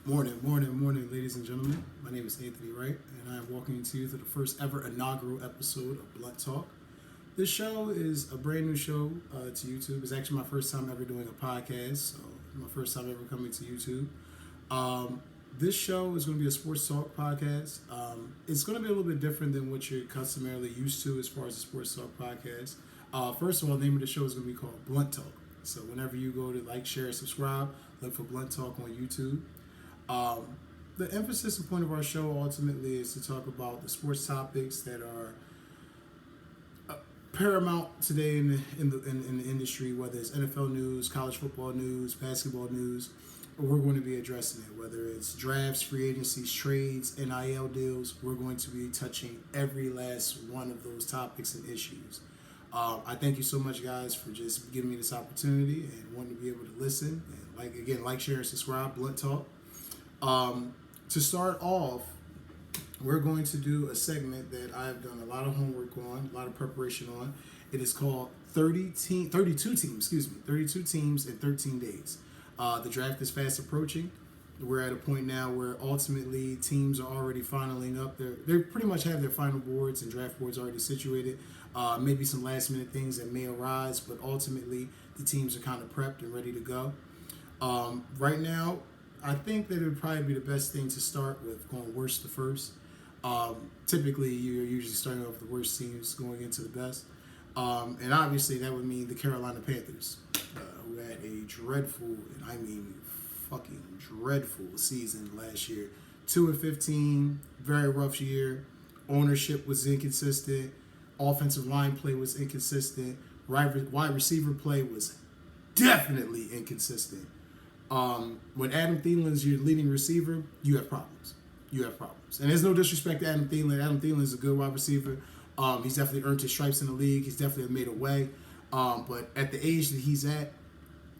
Morning, ladies and gentlemen. My name is Anthony Wright, and I am walking to you through the first ever inaugural episode of Blunt Talk. This show is a brand new show to YouTube. It's actually my first time ever doing a podcast, so my first time ever coming to YouTube. This show is going to be a sports talk podcast. It's going to be a little bit different than what you're customarily used to as far as a sports talk podcast. First of all, the name of the show is going to be called Blunt Talk. So whenever you go to like, share, subscribe, look for Blunt Talk on YouTube. The emphasis and point of our show ultimately is to talk about the sports topics that are paramount today in the industry, whether it's NFL news, college football news, basketball news. We're going to be addressing it, whether it's drafts, free agencies, trades, NIL deals. We're going to be touching every last one of those topics and issues. I thank you so much, guys, for just giving me this opportunity and wanting to be able to listen. And like, share, and subscribe. Blunt Talk. To start off, we're going to do a segment that I've done a lot of homework on, a lot of preparation on. It is called 32 teams in 13 days. The draft is fast approaching. We're at a point now where ultimately teams are already finaling up. They pretty much have their final boards and draft boards already situated. Maybe some last minute things that may arise, but ultimately the teams are kind of prepped and ready to go. Right now, I think that it would probably be the best thing to start with going worst to first. Typically, you're usually starting off with the worst teams going into the best. And obviously, that would mean the Carolina Panthers, who had a dreadful, and I mean fucking dreadful season last year. 2-15, very rough year. Ownership was inconsistent. Offensive line play was inconsistent. Wide receiver play was definitely inconsistent. When Adam Thielen's your leading receiver, you have problems. And there's no disrespect to Adam Thielen. Adam Thielen is a good wide receiver. He's definitely earned his stripes in the league. He's definitely made a way. But at the age that he's at,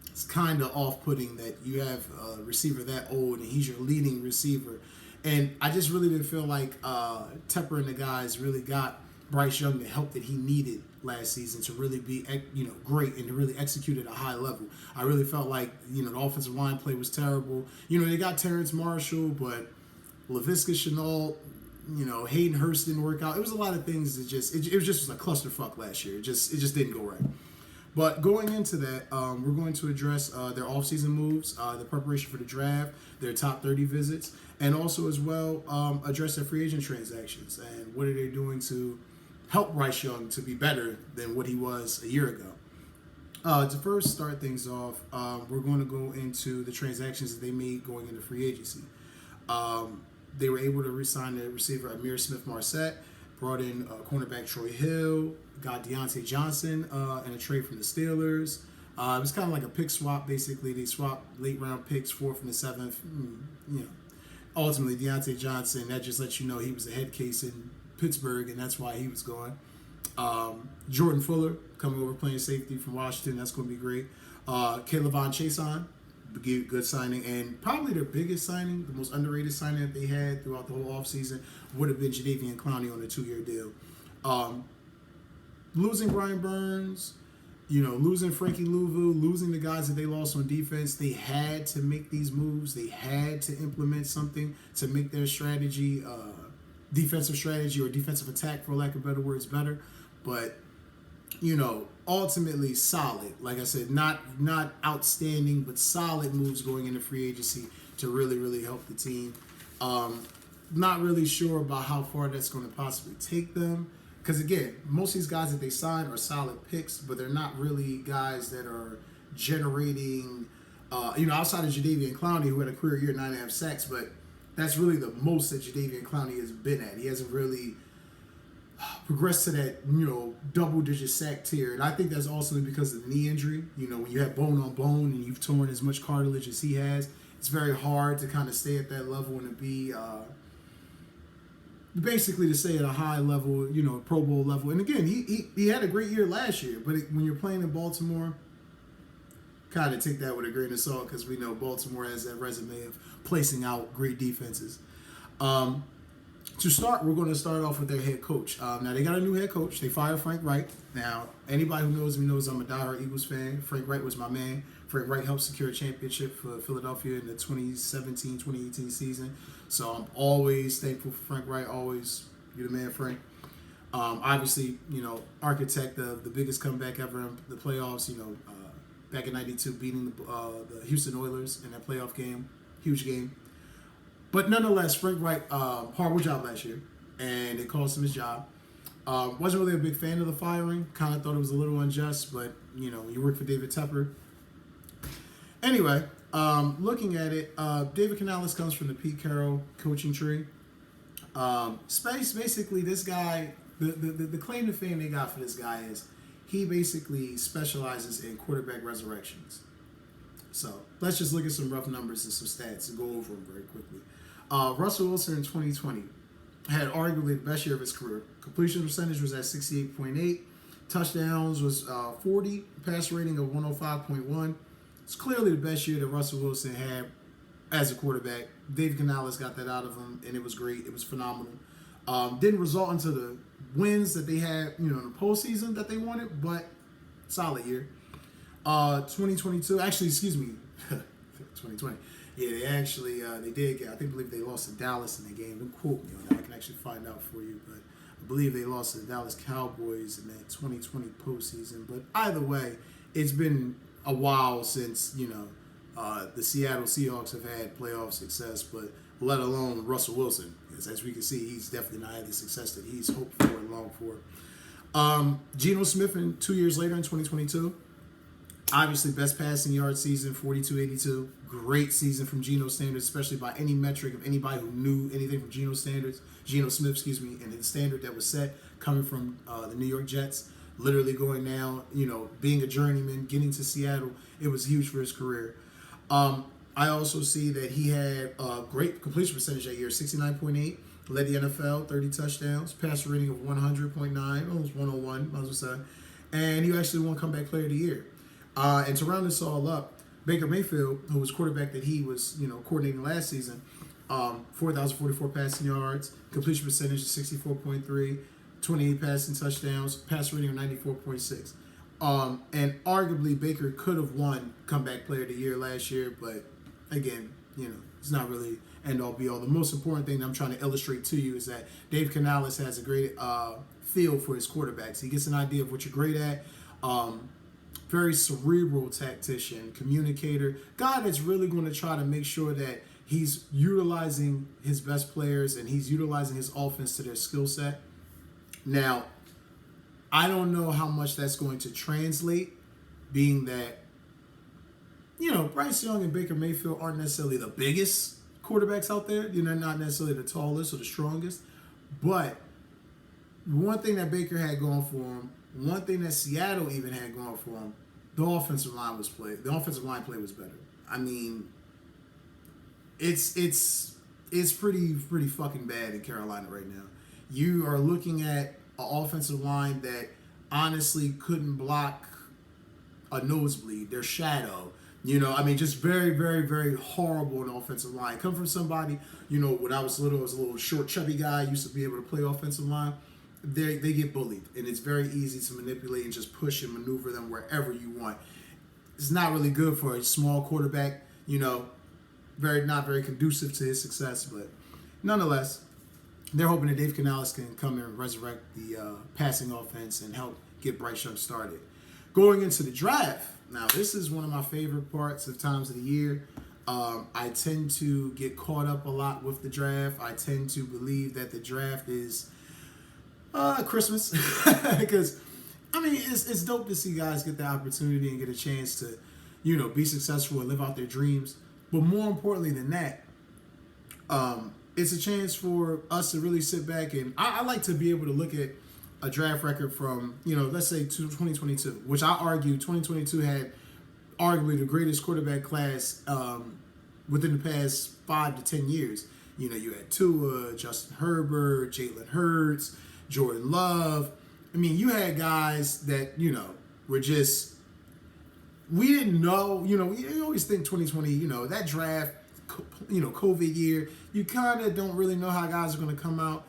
it's kind of off-putting that you have a receiver that old and he's your leading receiver. And I just really didn't feel like Tepper and the guys really got Bryce Young the help that he needed last season to really be, great and to really execute at a high level. I really felt like, the offensive line play was terrible. They got Terrence Marshall, but Laviska Shenault, Hayden Hurst didn't work out. It was a lot of things that it was just a clusterfuck last year. It just didn't go right. But going into that, we're going to address their offseason moves, the preparation for the draft, their top 30 visits, and also as well address their free agent transactions and what are they doing to help Bryce Young to be better than what he was a year ago. To first start things off, we're going to go into the transactions that they made going into free agency. They were able to re-sign the receiver Amir Smith-Marset, brought in cornerback Troy Hill, got Deontay Johnson in a trade from the Steelers. It was kind of like a pick swap, basically. They swapped late round picks, 4th and the 7th. Ultimately, Deontay Johnson, that just lets you know he was a head case in Pittsburgh, and that's why he was gone. Jordan Fuller coming over playing safety from Washington. That's going to be great. Kayvon Chaisson, good signing. And probably their biggest signing, the most underrated signing that they had throughout the whole offseason would have been Jadeveon Clowney on a 2-year deal. Losing Brian Burns, losing Frankie Louisville, losing the guys that they lost on defense, they had to make these moves. They had to implement something to make their strategy, defensive strategy or defensive attack, for lack of better words, better. But, ultimately solid. Like I said, not outstanding, but solid moves going into free agency to really, really help the team. Not really sure about how far that's going to possibly take them. Because, again, most of these guys that they sign are solid picks, but they're not really guys that are generating, outside of Jadeveon Clowney, who had a career year, 9.5 sacks, but that's really the most that Jadeveon Clowney has been at. He hasn't really progressed to that, double-digit sack tier. And I think that's also because of the knee injury. When you have bone on bone and you've torn as much cartilage as he has, it's very hard to kind of stay at that level and to be basically to stay at a high level, Pro Bowl level. And again, he had a great year last year, but when you're playing in Baltimore, kind of take that with a grain of salt because we know Baltimore has that resume of placing out great defenses. To start, we're going to start off with their head coach. Now, they got a new head coach. They fired Frank Reich. Now, anybody who knows me knows I'm a diehard Eagles fan. Frank Reich was my man Frank Wright helped secure a championship for Philadelphia in the 2017-2018 season. So I'm always thankful for Frank Wright. Always, you're the man, Frank. Obviously, architect of the biggest comeback ever in the playoffs. Back in '92, beating the Houston Oilers in that playoff game, huge game. But nonetheless, Frank Wright, horrible job last year, and it cost him his job. Wasn't really a big fan of the firing. Kind of thought it was a little unjust, but when you work for David Tepper. Anyway, looking at it, David Canales comes from the Pete Carroll coaching tree. Basically, this guy, the claim to fame they got for this guy is he basically specializes in quarterback resurrections. So let's just look at some rough numbers and some stats and go over them very quickly. Russell Wilson in 2020 had arguably the best year of his career. Completion percentage was at 68.8. Touchdowns was 40. Pass rating of 105.1. It's clearly the best year that Russell Wilson had as a quarterback. David Canales got that out of him, and it was great. It was phenomenal. Didn't result into the wins that they had, in the postseason that they wanted, but solid year. 2022, actually, excuse me, 2020. Yeah, they did get, I believe they lost to Dallas in the game. Don't quote me on that. I can actually find out for you, but I believe they lost to the Dallas Cowboys in that 2020 postseason. But either way, it's been a while since, the Seattle Seahawks have had playoff success, but let alone Russell Wilson. As we can see, he's definitely not had the success that he's hoped for and longed for. Geno Smith 2 years later in 2022. Obviously, best passing yard season, 42-82. Great season from Geno standards, especially by any metric of anybody who knew anything from Geno Smith, and the standard that was set coming from the New York Jets. Literally going down, being a journeyman, getting to Seattle, it was huge for his career. I also see that he had a great completion percentage that year, 69.8, led the NFL, 30 touchdowns, passer rating of 100.9, almost 101, might as well say, and he actually won Comeback Player of the Year. And to round this all up, Baker Mayfield, who was quarterback that he was, coordinating last season, 4,044 passing yards, completion percentage of 64.3, 28 passing touchdowns, passer rating of 94.6. And arguably Baker could have won Comeback Player of the Year last year, but again, it's not really end all be all. The most important thing that I'm trying to illustrate to you is that Dave Canales has a great feel for his quarterbacks. He gets an idea of what you're great at. Very cerebral tactician, communicator, guy that's really going to try to make sure that he's utilizing his best players and he's utilizing his offense to their skill set. Now, I don't know how much that's going to translate, being that, Bryce Young and Baker Mayfield aren't necessarily the biggest quarterbacks out there. They're not necessarily the tallest or the strongest. But one thing that Baker had going for him, one thing that Seattle even had going for him, the offensive line play was better. I mean, it's pretty fucking bad in Carolina right now. You are looking at an offensive line that honestly couldn't block a nosebleed, their shadow. Just very, very, very horrible in the offensive line. Come from somebody, when I was little, I was a little short, chubby guy, used to be able to play offensive line. They get bullied, and it's very easy to manipulate and just push and maneuver them wherever you want. It's not really good for a small quarterback, not very conducive to his success. But nonetheless, they're hoping that Dave Canales can come and resurrect the passing offense and help get Bryce Young started. Going into the draft, now this is one of my favorite parts of times of the year. I tend to get caught up a lot with the draft. I tend to believe that the draft is Christmas, because it's dope to see guys get the opportunity and get a chance to be successful and live out their dreams. But more importantly than that, it's a chance for us to really sit back, and I like to be able to look at a draft record from let's say 2022, which I argue 2022 had arguably the greatest quarterback class within the past 5 to 10 years. You had Tua, Justin Herbert, Jalen Hurts, Jordan Love. You had guys that, were just, we didn't know, you always think 2020, that draft, COVID year, you kind of don't really know how guys are going to come out.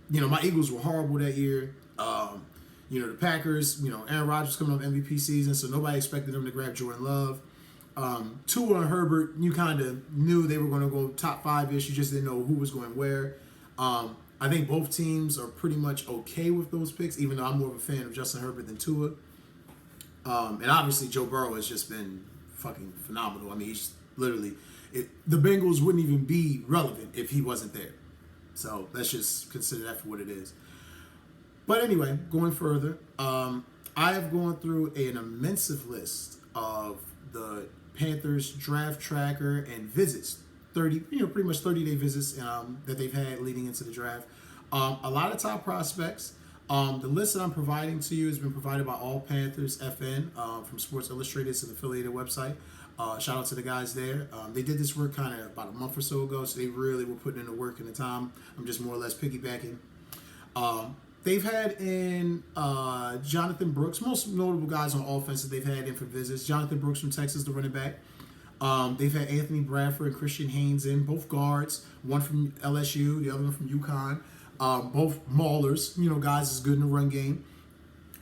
My Eagles were horrible that year. The Packers, Aaron Rodgers coming off MVP season, so nobody expected them to grab Jordan Love. Tua and Herbert, you kind of knew they were going to go top 5-ish. You just didn't know who was going where. I think both teams are pretty much okay with those picks, even though I'm more of a fan of Justin Herbert than Tua. And obviously Joe Burrow has just been fucking phenomenal. I mean, he's literally... the Bengals wouldn't even be relevant if he wasn't there. So let's just consider that for what it is. But anyway, going further, I have gone through an immense list of the Panthers draft tracker and visits, pretty much 30-day visits that they've had leading into the draft. A lot of top prospects. The list that I'm providing to you has been provided by All Panthers FN from Sports Illustrated. It's an affiliated website. Shout out to the guys there. They did this work kind of about a month or so ago, so they really were putting in the work and the time. I'm just more or less piggybacking. They've had in Jonathan Brooks, most notable guys on offense that they've had in for visits. Jonathan Brooks from Texas, the running back. They've had Anthony Bradford and Christian Haynes in, both guards. One from LSU, the other one from UConn. Both maulers, guys is good in the run game.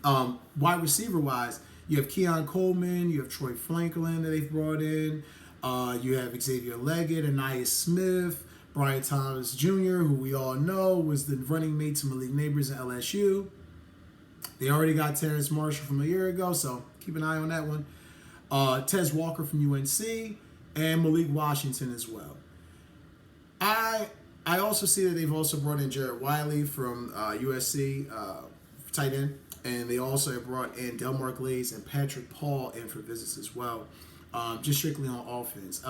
Wide receiver-wise, you have Keon Coleman, you have Troy Franklin that they've brought in. You have Xavier Leggett, Anais Smith, Brian Thomas Jr., who we all know was the running mate to Malik Neighbors in LSU. They already got Terrence Marshall from a year ago, so keep an eye on that one. Tez Walker from UNC, and Malik Washington as well. I also see that they've also brought in Jared Wiley from USC, tight end, and they also brought in Delmar Glaze and Patrick Paul in for visits as well, just strictly on offense.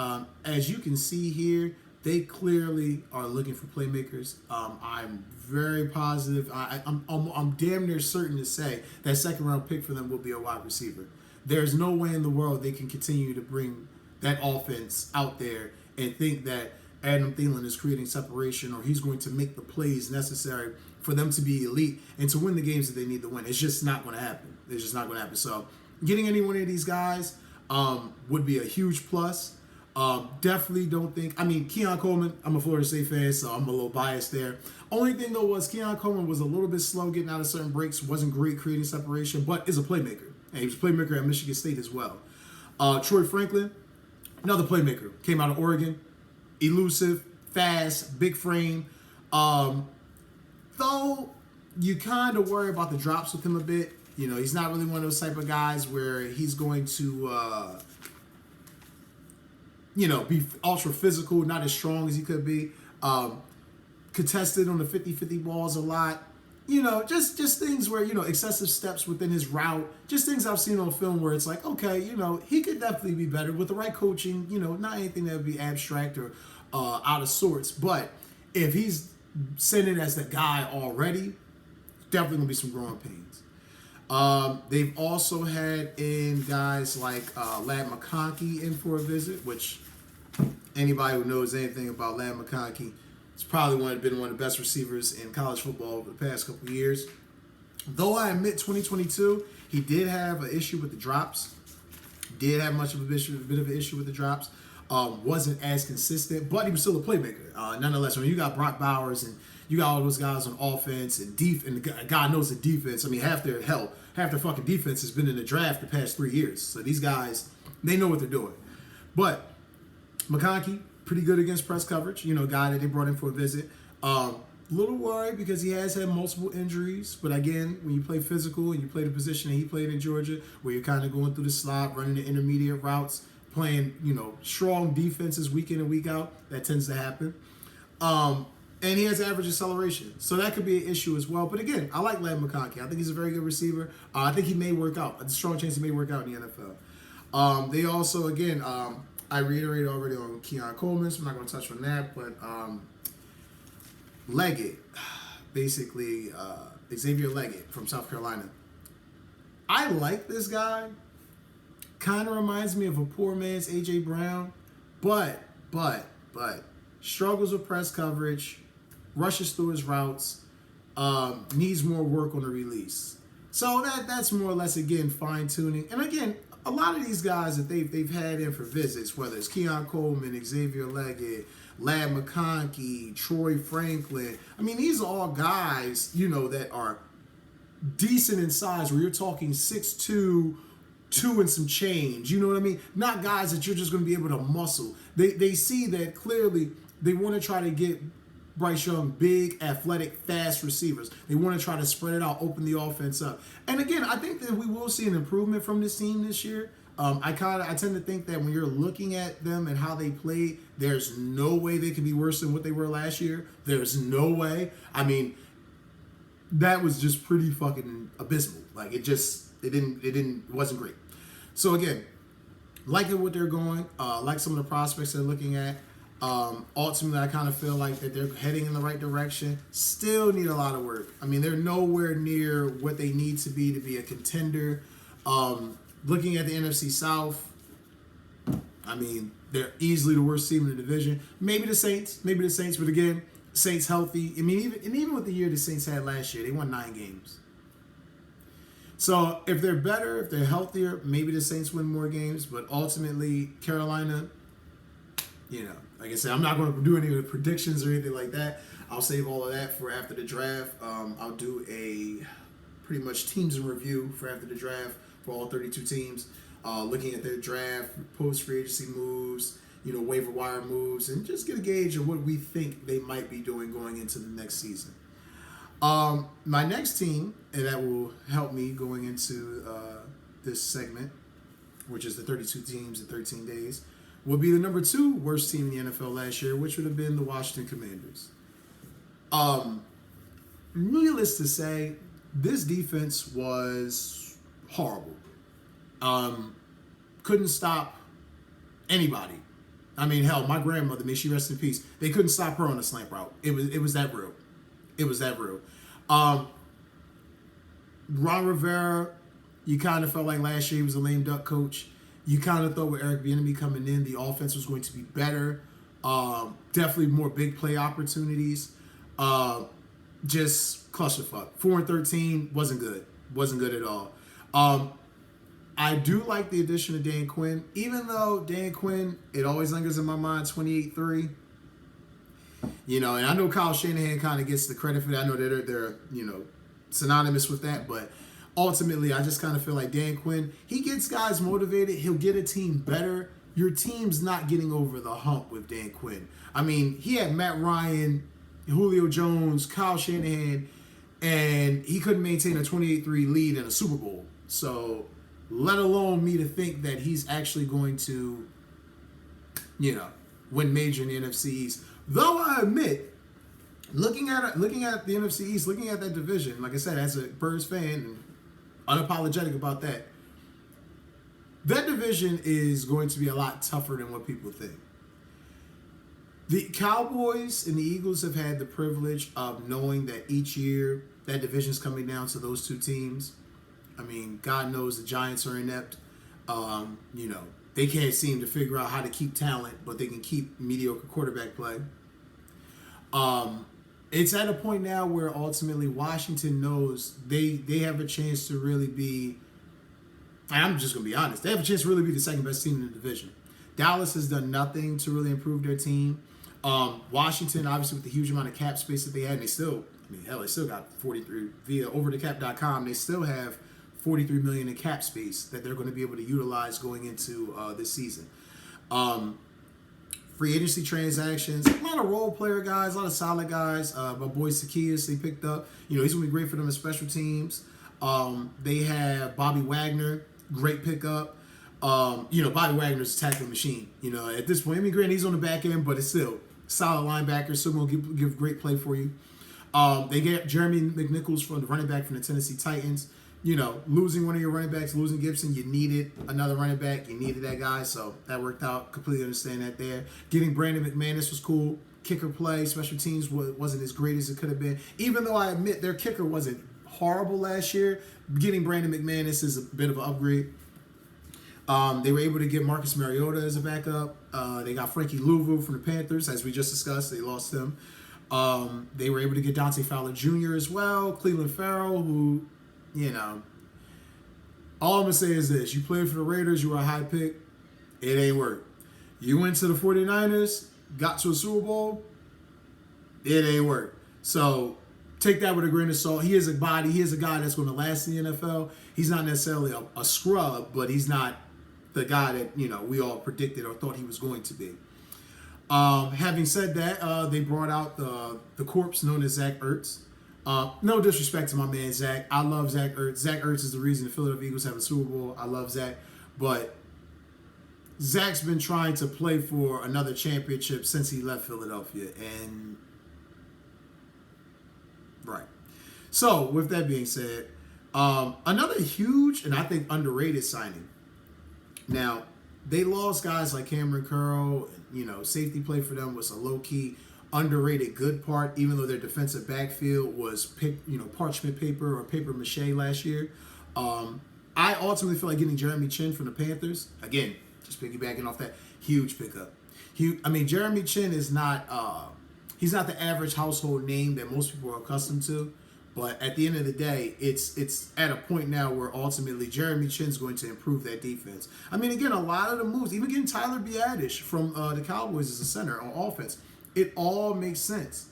As you can see here, they clearly are looking for playmakers. I'm very positive. I'm damn near certain to say that second round pick for them will be a wide receiver. There's no way in the world they can continue to bring that offense out there and think that Adam Thielen is creating separation or he's going to make the plays necessary for them to be elite and to win the games that they need to win. It's just not going to happen. It's just not going to happen. So getting any one of these guys would be a huge plus. Definitely don't think... I mean, Keon Coleman, I'm a Florida State fan, so I'm a little biased there. Only thing, though, was Keon Coleman was a little bit slow getting out of certain breaks, wasn't great creating separation, but is a playmaker. And he was a playmaker at Michigan State as well. Troy Franklin, another playmaker. Came out of Oregon. Elusive, fast, big frame. Though you kind of worry about the drops with him a bit. He's not really one of those type of guys where he's going to... be ultra physical, not as strong as he could be. Contested on the 50-50 balls a lot. Just things where, excessive steps within his route. Just things I've seen on film where it's like, okay, he could definitely be better with the right coaching. Not anything that would be abstract or out of sorts. But if he's sitting as the guy already, definitely going to be some growing pains. They've also had in guys like Ladd McConkey in for a visit, which anybody who knows anything about Ladd McConkey, it's probably been one of the best receivers in college football over the past couple of years. Though I admit 2022, he did have an issue with the drops. Did have much of a bit of an issue with the drops. Wasn't as consistent, but he was still a playmaker. Nonetheless, when you got Brock Bowers and you got all those guys on offense and God knows the defense. I mean, half their fucking defense has been in the draft the past 3 years. So these guys, they know what they're doing. But McConkey, pretty good against press coverage. Guy that they brought in for a visit. Little worried because he has had multiple injuries. But again, when you play physical and you play the position that he played in Georgia, where you're kind of going through the slot, running the intermediate routes, playing, strong defenses week in and week out, that tends to happen. And he has average acceleration. So that could be an issue as well. But again, I like Ladd McConkey. I think he's a very good receiver. I think he may work out. A strong chance he may work out in the NFL. They also, again, I reiterated already on Keon Coleman, so I'm not going to touch on that. But Leggett, basically, Xavier Leggett from South Carolina. I like this guy. Kind of reminds me of a poor man's A.J. Brown. But, struggles with press coverage, rushes through his routes, needs more work on the release. So that's more or less, again, fine-tuning. And again, a lot of these guys that they've had in for visits, whether it's Keon Coleman, Xavier Leggett, Ladd McConkey, Troy Franklin, I mean, these are all guys, that are decent in size, where you're talking 6'2", 2 and some change. You know what I mean? Not guys that you're just going to be able to muscle. They see that clearly. They want to try to get Bryce Young big, athletic, fast receivers. They want to try to spread it out, open the offense up. And again, I think that we will see an improvement from this team this year. I tend to think that when you're looking at them and how they play, there's no way they could be worse than what they were last year. There's no way. I mean, that was just pretty fucking abysmal. Like it wasn't great. So again, liking what they're going, like some of the prospects they're looking at. Ultimately, I kind of feel like that they're heading in the right direction. Still need a lot of work. I mean, they're nowhere near what they need to be a contender. Looking at the NFC South, I mean, they're easily the worst team in the division. Maybe the Saints, but again, Saints healthy. I mean, even with the year the Saints had last year, they won 9 games. So if they're better, if they're healthier, maybe the Saints win more games. But ultimately, Carolina, like I said, I'm not going to do any predictions or anything like that. I'll save all of that for after the draft. I'll do a pretty much teams in review for after the draft for all 32 teams, looking at their draft, post-free agency moves, waiver wire moves, and just get a gauge of what we think they might be doing going into the next season. My next team, and that will help me going into this segment, which is the 32 teams in 13 days, would be the number 2 worst team in the NFL last year, which would have been the Washington Commanders. Needless to say, this defense was horrible. Couldn't stop anybody. I mean, hell, my grandmother, may she rest in peace, they couldn't stop her on a slant route. It was that real. It was that real. Ron Rivera, you kind of felt like last year he was a lame duck coach. You kind of thought with Eric Bieniemy coming in, the offense was going to be better. Definitely more big play opportunities. Just clusterfuck. 4-13 wasn't good. Wasn't good at all. I do like the addition of Dan Quinn, even though Dan Quinn, it always lingers in my mind, 28-3. And I know Kyle Shanahan kind of gets the credit for that. I know they're synonymous with that, but ultimately, I just kind of feel like Dan Quinn, he gets guys motivated. He'll get a team better. Your team's not getting over the hump with Dan Quinn. I mean, he had Matt Ryan, Julio Jones, Kyle Shanahan, and he couldn't maintain a 28-3 lead in a Super Bowl. So, let alone me to think that he's actually going to, win major in the NFC East. Though I admit, looking at the NFC East, looking at that division, like I said, as a Birds fan, and unapologetic about that, that division is going to be a lot tougher than what people think. The Cowboys and the Eagles have had the privilege of knowing that each year that division's coming down to those 2 teams. I mean, God knows the Giants are inept. They can't seem to figure out how to keep talent, but they can keep mediocre quarterback play. It's at a point now where ultimately Washington knows they have a chance to really be, I'm just going to be honest, they have a chance to really be the second best team in the division. Dallas has done nothing to really improve their team. Washington, obviously, with the huge amount of cap space that they had, and they still got 43 via overthecap.com. They still have $43 million in cap space that they're going to be able to utilize going into this season. Free agency transactions, a lot of role player guys, a lot of solid guys. My boy Zacchaeus, they picked up. He's going to be great for them in special teams. They have Bobby Wagner, great pickup. Bobby Wagner's a tackling machine. At this point, I mean, granted, he's on the back end, but it's still solid linebacker, so going to give great play for you. They get Jeremy McNichols from the running back from the Tennessee Titans. Losing one of your running backs, losing Gibson, you needed another running back. You needed that guy, so that worked out. Completely understand that there. Getting Brandon McManus was cool. Kicker play, special teams wasn't as great as it could have been. Even though I admit their kicker wasn't horrible last year, getting Brandon McManus is a bit of an upgrade. They were able to get Marcus Mariota as a backup. They got Frankie Louisville from the Panthers, as we just discussed. They lost him. They were able to get Dante Fowler Jr. as well. Cleveland Farrell, who, all I'm going to say is this. You played for the Raiders. You were a high pick. It ain't work. You went to the 49ers, got to a Super Bowl. It ain't work. So take that with a grain of salt. He is a body. He is a guy that's going to last in the NFL. He's not necessarily a scrub, but he's not the guy that we all predicted or thought he was going to be. Having said that, they brought out the corpse known as Zach Ertz. No disrespect to my man Zach. I love Zach Ertz. Zach Ertz is the reason the Philadelphia Eagles have a Super Bowl. I love Zach, but Zach's been trying to play for another championship since he left Philadelphia, and right. So, with that being said, another huge and I think underrated signing. Now, they lost guys like Cameron Curl. Safety play for them was a low-key, underrated good part, even though their defensive backfield was parchment paper or paper mache last year. I ultimately feel like getting Jeremy Chin from the Panthers, again, just piggybacking off that, huge pickup. Jeremy Chin is not he's not the average household name that most people are accustomed to, but at the end of the day, it's at a point now where ultimately Jeremy Chin's going to improve that defense. Again, a lot of the moves, even getting Tyler Biadasz from the Cowboys as a center on offense, it all makes sense.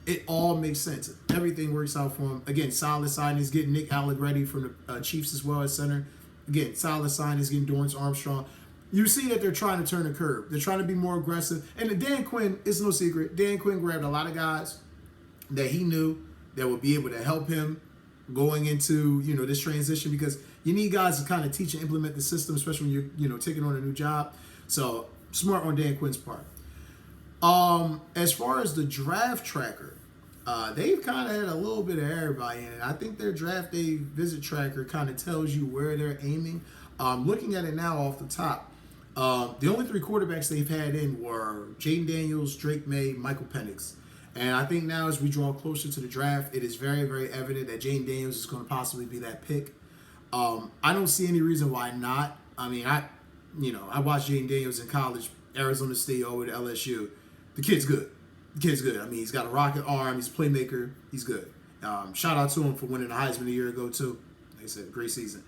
It all makes sense. Everything works out for him. Again, solid signings, getting Nick Allegretti from the Chiefs as well as center. Again, solid signings, getting Dorrance Armstrong. You see that they're trying to turn the curve. They're trying to be more aggressive. And Dan Quinn, it's no secret, Dan Quinn grabbed a lot of guys that he knew that would be able to help him going into, this transition, because you need guys to kind of teach and implement the system, especially when you're, taking on a new job. So smart on Dan Quinn's part. As far as the draft tracker, they've kind of had a little bit of everybody in it. I think their draft day visit tracker kind of tells you where they're aiming. Looking at it now off the top, the only 3 quarterbacks they've had in were Jaden Daniels, Drake May, Michael Penix. And I think now as we draw closer to the draft, it is very, very evident that Jaden Daniels is going to possibly be that pick. I don't see any reason why not. I watched Jaden Daniels in college, Arizona State over to LSU. The kid's good. He's got a rocket arm. He's a playmaker. He's good. Shout out to him for winning the Heisman a year ago, too. Like I said, great season.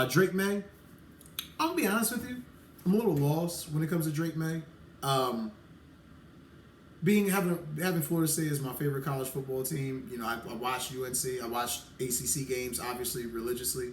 Drake May, I'll be honest with you, I'm a little lost when it comes to Drake May. Having Florida State as my favorite college football team, I watched UNC, I watched ACC games, obviously, religiously.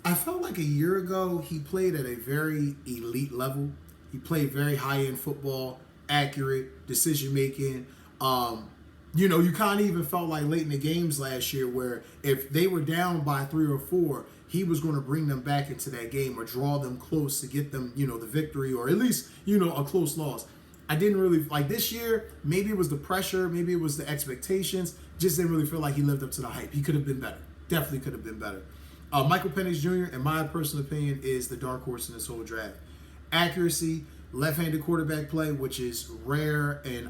I felt like a year ago he played at a very elite level. He played very high-end football, accurate, decision-making. You kind of even felt like late in the games last year where if they were down by 3 or 4, he was going to bring them back into that game or draw them close to get them, the victory or at least, a close loss. I didn't really, like this year, maybe it was the pressure, maybe it was the expectations, just didn't really feel like he lived up to the hype. He could have been better. Definitely could have been better. Michael Penix Jr., in my personal opinion, is the dark horse in this whole draft. Accuracy, left-handed quarterback play, which is rare, and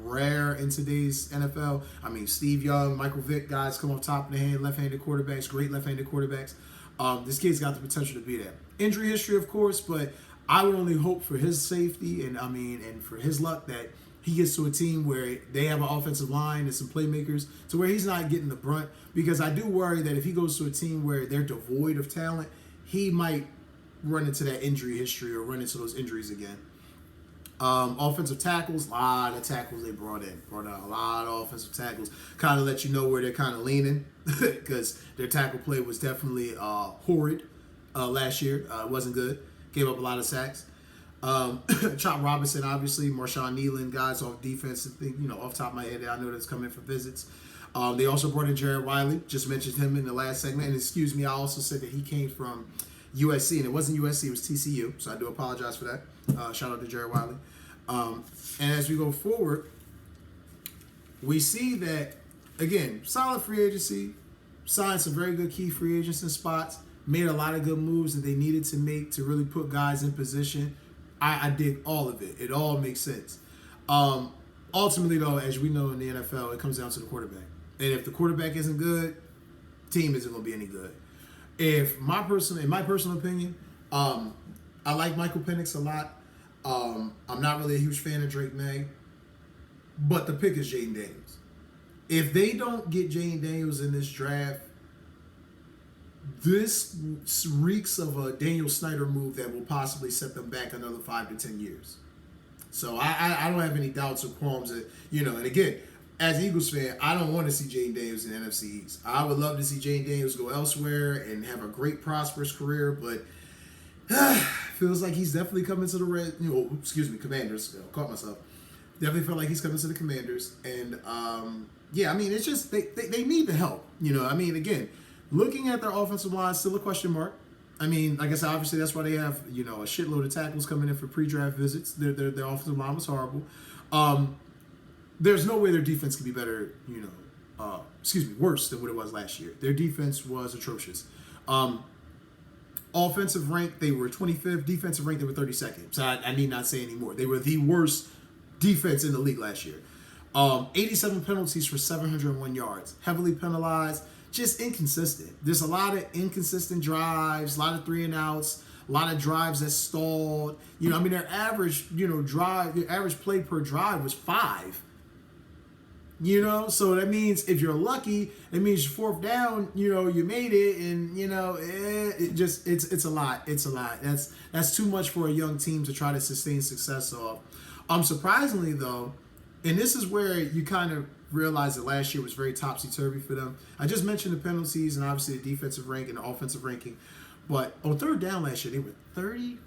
rare in today's NFL. Steve Young, Michael Vick, guys come off top of the hand, left-handed quarterbacks, great left-handed quarterbacks. This kid's got the potential to be there. Injury history, of course, but I would only hope for his safety and for his luck that he gets to a team where they have an offensive line and some playmakers to where he's not getting the brunt, because I do worry that if he goes to a team where they're devoid of talent, he might run into that injury history or run into those injuries again. Offensive tackles, a lot of tackles they brought out a lot of offensive tackles. Kind of let you know where they're kind of leaning, because their tackle play was definitely horrid last year. It wasn't good. Gave up a lot of sacks. Chop Robinson, obviously, Marshawn Nealon, guys off defense. Off the top of my head, I know that's coming for visits. They also brought in Jared Wiley. Just mentioned him in the last segment. And excuse me, I also said that he came from USC, and it wasn't USC, it was TCU. So I do apologize for that. Shout out to Jared Wiley. And as we go forward, we see that, again, solid free agency, signed some very good key free agents in spots, made a lot of good moves that they needed to make to really put guys in position. I dig all of it. It all makes sense. Ultimately, though, as we know in the NFL, it comes down to the quarterback. And if the quarterback isn't good, team isn't going to be any good. In my personal opinion, I like Michael Penix a lot. I'm not really a huge fan of Drake May, but the pick is Jaden Daniels. If they don't get Jaden Daniels in this draft, this reeks of a Daniel Snyder move that will possibly set them back another 5 to 10 years. So I don't have any doubts or qualms that, and again, as an Eagles fan, I don't want to see Jaden Daniels in the NFC East. I would love to see Jaden Daniels go elsewhere and have a great, prosperous career, but feels like he's definitely coming to the Commanders. Caught myself. Definitely feel like he's coming to the Commanders, and yeah, I mean, it's just they need the help. I mean, again, looking at their offensive line, still a question mark. I mean, like I said, obviously that's why they have a shitload of tackles coming in for pre-draft visits. Their offensive line was horrible. There's no way their defense could be better, worse than what it was last year. Their defense was atrocious. Offensive rank, they were 25th. Defensive rank, they were 32nd. So I need not say anymore. They were the worst defense in the league last year. 87 penalties for 701 yards. Heavily penalized. Just inconsistent. There's a lot of inconsistent drives, a lot of 3-and-outs, a lot of drives that stalled. Their average, their average play per drive was 5. So that means if you're lucky, it means your fourth down, you made it, and it's a lot. It's a lot. That's too much for a young team to try to sustain success off. Surprisingly though, and this is where you kind of realize that last year was very topsy-turvy for them. I just mentioned the penalties and obviously the defensive rank and the offensive ranking, but on third down last year, they were 35%.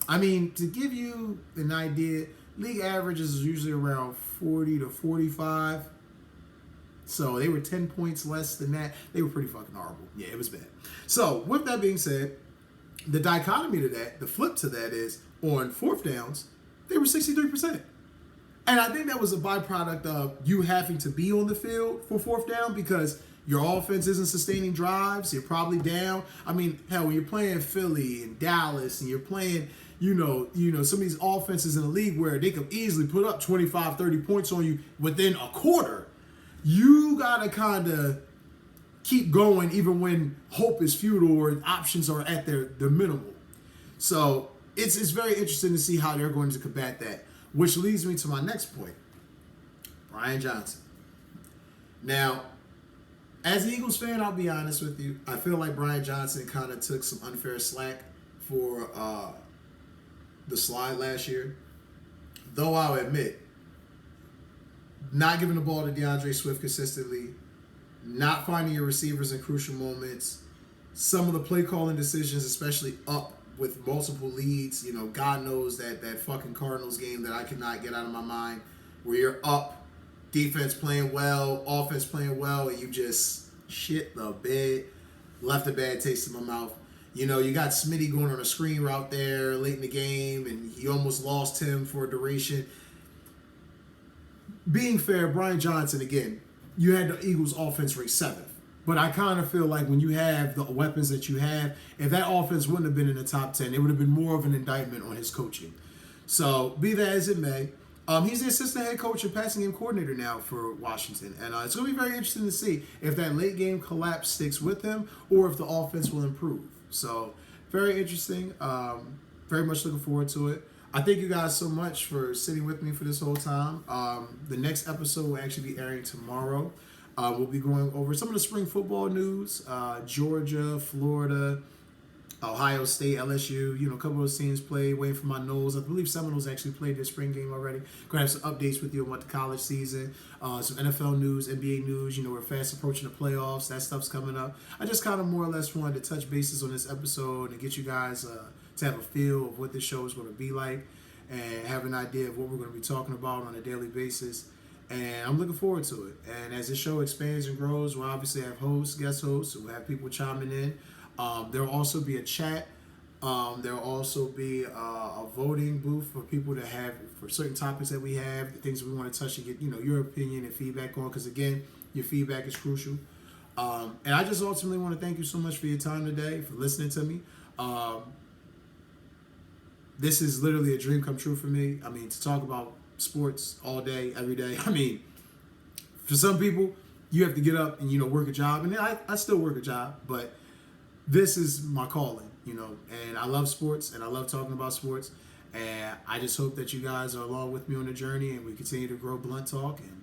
I mean, to give you an idea, league averages is usually around 40 to 45. So they were 10 points less than that. They were pretty fucking horrible. Yeah, it was bad. So with that being said, the dichotomy to that, the flip to that is on fourth downs, they were 63%. And I think that was a byproduct of you having to be on the field for fourth down because your offense isn't sustaining drives. You're probably down. I mean, hell, when you're playing Philly and Dallas and you're playing, some of these offenses in the league where they could easily put up 25, 30 points on you within a quarter, you got to kind of keep going even when hope is futile or options are at their minimal. So it's very interesting to see how they're going to combat that, which leads me to my next point, Brian Johnson. Now, as an Eagles fan, I'll be honest with you, I feel like Brian Johnson kind of took some unfair slack for the slide last year. Though I'll admit, not giving the ball to DeAndre Swift consistently, not finding your receivers in crucial moments, some of the play calling decisions, especially up with multiple leads, God knows that fucking Cardinals game that I cannot get out of my mind, where you're up, defense playing well, offense playing well, and you just shit the bed, left a bad taste in my mouth. You got Smitty going on a screen route there late in the game, and you almost lost him for a duration. Being fair, Brian Johnson, again, you had the Eagles offense ranked 7th. But I kind of feel like when you have the weapons that you have, if that offense wouldn't have been in the top 10, it would have been more of an indictment on his coaching. So be that as it may, he's the assistant head coach and passing game coordinator now for Washington. And it's going to be very interesting to see if that late game collapse sticks with him or if the offense will improve. So very interesting. Very much looking forward to it. I thank you guys so much for sitting with me for this whole time. The next episode will actually be airing tomorrow. We'll be going over some of the spring football news, Georgia, Florida, Ohio State, LSU. A couple of those teams played. Waiting for my Noles. I believe Seminoles actually played their spring game already. Going to have some updates with you on what the college season, some NFL news, NBA news. We're fast approaching the playoffs. That stuff's coming up. I just kind of more or less wanted to touch bases on this episode and get you guys to have a feel of what this show is going to be like and have an idea of what we're going to be talking about on a daily basis. And I'm looking forward to it. And as the show expands and grows, we'll obviously have hosts, guest hosts, we'll have people chiming in. There will also be a chat. There will also be a voting booth for people to have for certain topics that we have, the things we want to touch and get, your opinion and feedback on. Because again, your feedback is crucial. And I just ultimately want to thank you so much for your time today, for listening to me. This is literally a dream come true for me. I mean, to talk about sports all day, every day. I mean, for some people, you have to get up and, work a job. And I still work a job, but this is my calling, and I love sports and I love talking about sports. And I just hope that you guys are along with me on the journey and we continue to grow Blunt Talk and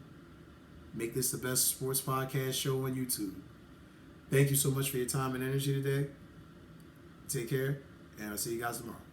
make this the best sports podcast show on YouTube. Thank you so much for your time and energy today. Take care, and I'll see you guys tomorrow.